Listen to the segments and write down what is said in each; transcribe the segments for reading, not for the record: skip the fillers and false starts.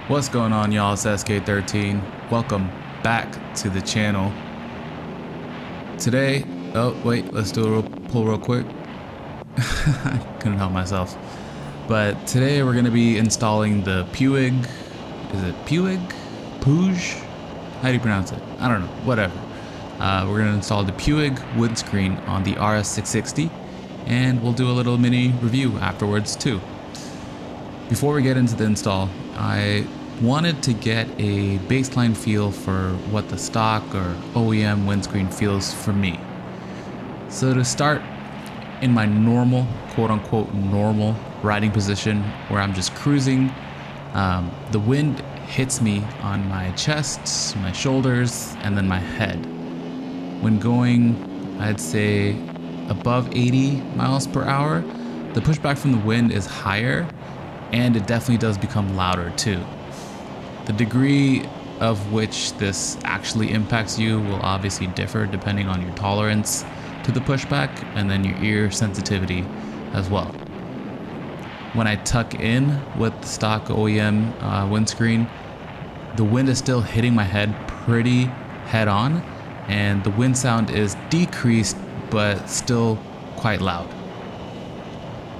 What's going on, y'all? It's SK13. Welcome back to the channel. Today, oh wait, let's do a pull real quick. I couldn't help myself. But today we're going to be installing the Puig, is it Puig? Puig? How do you pronounce it? I don't know, whatever. We're going to install the Puig Windscreen on the RS660, and we'll do a little mini review afterwards too. Before we get into the install, I wanted to get a baseline feel for what the stock or OEM windscreen feels for me. So to start, in my normal, quote-unquote normal riding position where I'm just cruising, the wind hits me on my chest, my shoulders, and then my head. When going, I'd say above 80 miles per hour, the pushback from the wind is higher, and it definitely does become louder too. The degree of which this actually impacts you will obviously differ depending on your tolerance to the pushback and then your ear sensitivity as well. When I tuck in with the stock OEM windscreen, the wind is still hitting my head pretty head on, and the wind sound is decreased but still quite loud.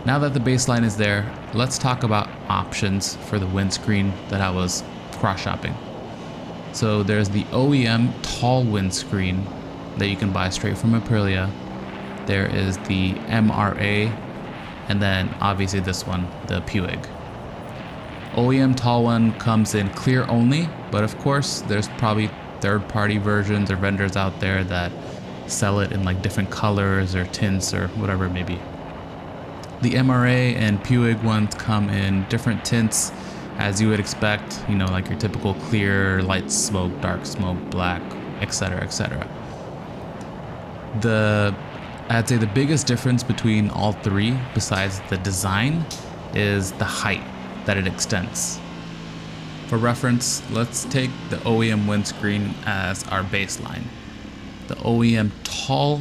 Now that the baseline is there, let's talk about options for the windscreen that I was cross-shopping. So there's the OEM tall windscreen that you can buy straight from Aprilia. There is the MRA, and then obviously this one, the Puig. OEM tall one comes in clear only, but of course there's probably third-party versions or vendors out there that sell it in like different colors or tints or whatever it may be. The MRA and Puig ones come in different tints as you would expect, you know, like your typical clear, light smoke, dark smoke, black, etc., etc. I'd say the biggest difference between all three, besides the design, is the height that it extends. For reference, let's take the OEM windscreen as our baseline. The OEM tall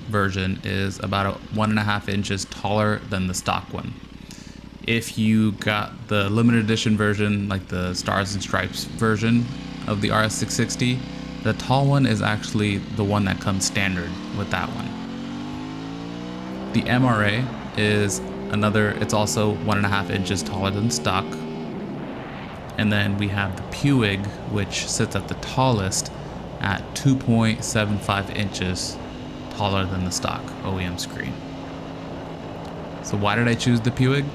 version is about 1.5 inches taller than the stock one. If you got the limited edition version, like the Stars and Stripes version of the RS660, the tall one is actually the one that comes standard with that one. The MRA is it's also 1.5 inches taller than stock. And then we have the Puig, which sits at the tallest at 2.75 inches taller than the stock OEM screen. So why did I choose the Puig?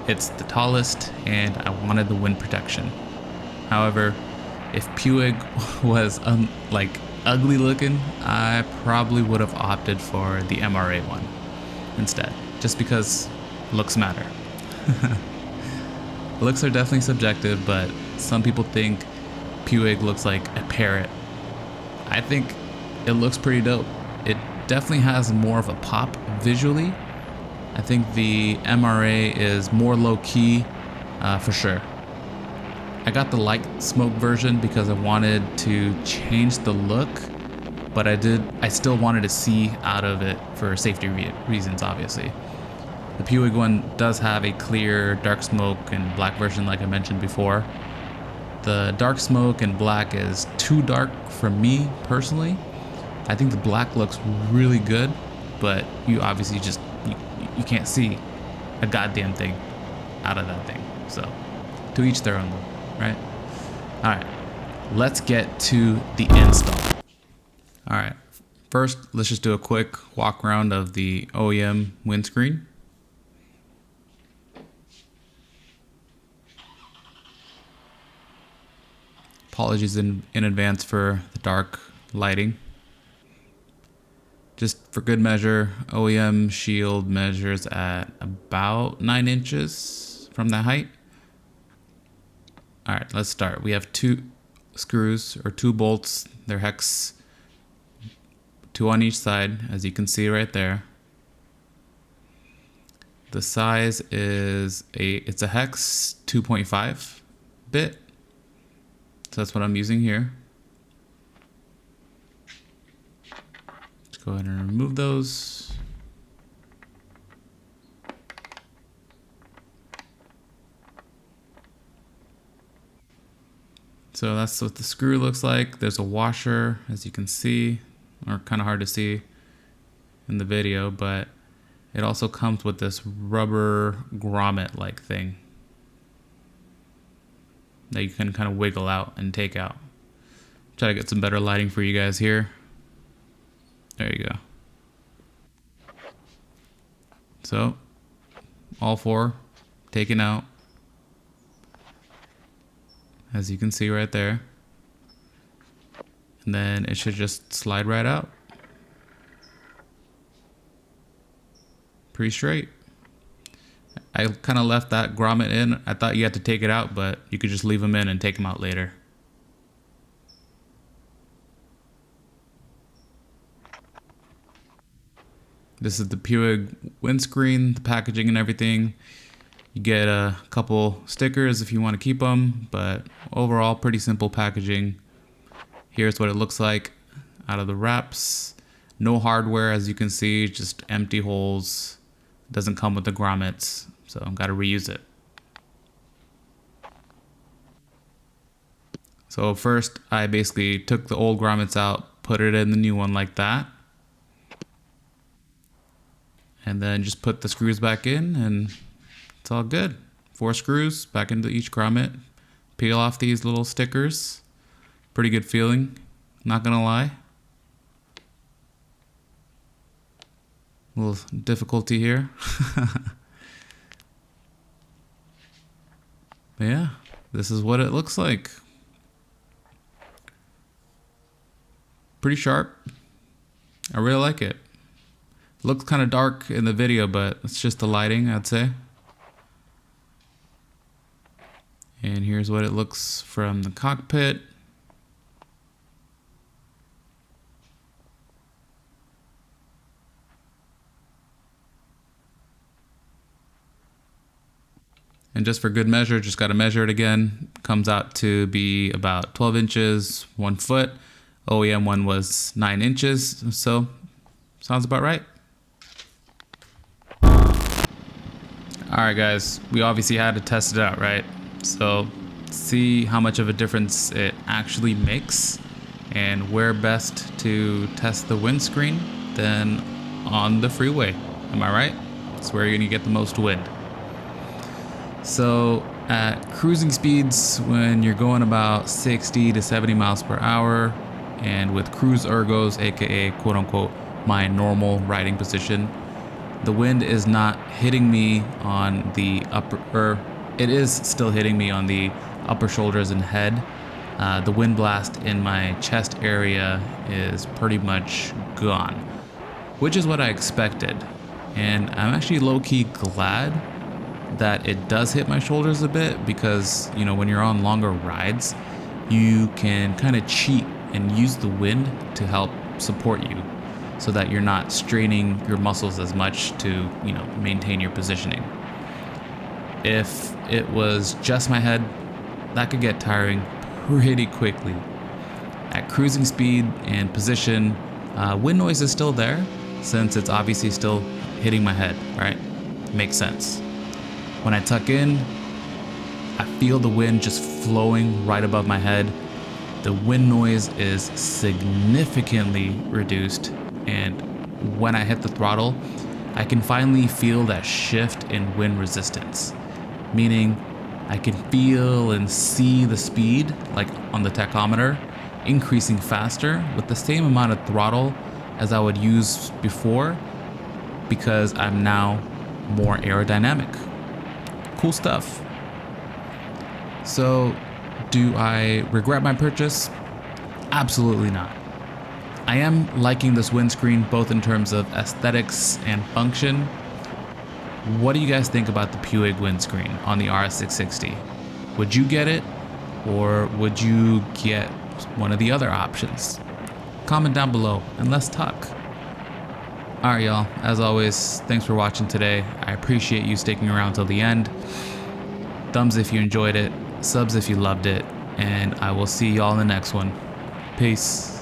It's the tallest and I wanted the wind protection. However, if Puig was like ugly looking, I probably would have opted for the MRA one instead, just because looks matter. Looks are definitely subjective, but some people think Puig looks like a parrot. I think it looks pretty dope. It definitely has more of a pop visually. I think the MRA is more low-key for sure. I got the light smoke version because I wanted to change the look, but I still wanted to see out of it for safety reasons, obviously. The Puig one does have a clear dark smoke and black version like I mentioned before. The dark smoke and black is too dark for me personally. I think the black looks really good, but you obviously just you can't see a goddamn thing out of that thing. So to each their own, right? All right, let's get to the install. All right, first let's just do a quick walk around of the OEM windscreen. Apologies in advance for the dark lighting. Just for good measure, OEM shield measures at about 9 inches from that height. All right, let's start. We have 2 screws or 2 bolts. They're hex, 2 on each side, as you can see right there. The size is it's a hex 2.5 bit. So that's what I'm using here. Let's go ahead and remove those. So that's what the screw looks like. There's a washer, as you can see, or kind of hard to see in the video, but it also comes with this rubber grommet like thing that you can kind of wiggle out and take out. Try to get some better lighting for you guys here. There you go. So all four taken out, as you can see right there. And then it should just slide right out. Pretty straight. I kind of left that grommet in. I thought you had to take it out, but you could just leave them in and take them out later. This is the Puig windscreen, the packaging and everything. You get a couple stickers if you want to keep them, but overall pretty simple packaging. Here's what it looks like out of the wraps. No hardware, as you can see, just empty holes. Doesn't come with the grommets, so I've got to reuse it. So first I basically took the old grommets out, put it in the new one like that, and then just put the screws back in and it's all good. 4 screws back into each grommet. Peel off these little stickers. Pretty good feeling, not gonna lie. A little difficulty here. But yeah, this is what it looks like. Pretty sharp. I really like it. Looks kind of dark in the video, but it's just the lighting, I'd say. And here's what it looks from the cockpit. And just for good measure, just got to measure it again. Comes out to be about 12 inches, 1 foot. OEM one was 9 inches, so sounds about right. All right, guys, we obviously had to test it out, right? So see how much of a difference it actually makes, and where best to test the windscreen than on the freeway. Am I right? That's where you're gonna get the most wind. So at cruising speeds, when you're going about 60 to 70 miles per hour, and with cruise ergos, aka quote unquote my normal riding position, the wind is not hitting me on the upper, or it is still hitting me on the upper shoulders and head. The wind blast in my chest area is pretty much gone, which is what I expected. And I'm actually low-key glad that it does hit my shoulders a bit, because, you know, when you're on longer rides, you can kind of cheat and use the wind to help support you, so that you're not straining your muscles as much to, you know, maintain your positioning. If it was just my head, that could get tiring pretty quickly. At cruising speed and position, wind noise is still there, since it's obviously still hitting my head, right? Makes sense. When I tuck in, I feel the wind just flowing right above my head. The wind noise is significantly reduced, and when I hit the throttle, I can finally feel that shift in wind resistance, meaning I can feel and see the speed, like on the tachometer, increasing faster with the same amount of throttle as I would use before, because I'm now more aerodynamic. Cool stuff. So, do I regret my purchase? Absolutely not. I am liking this windscreen both in terms of aesthetics and function. What do you guys think about the Puig windscreen on the RS660? Would you get it, or would you get one of the other options? Comment down below and let's talk. Alright y'all, as always, thanks for watching today. I appreciate you sticking around till the end. Thumbs if you enjoyed it, subs if you loved it, and I will see y'all in the next one. Peace.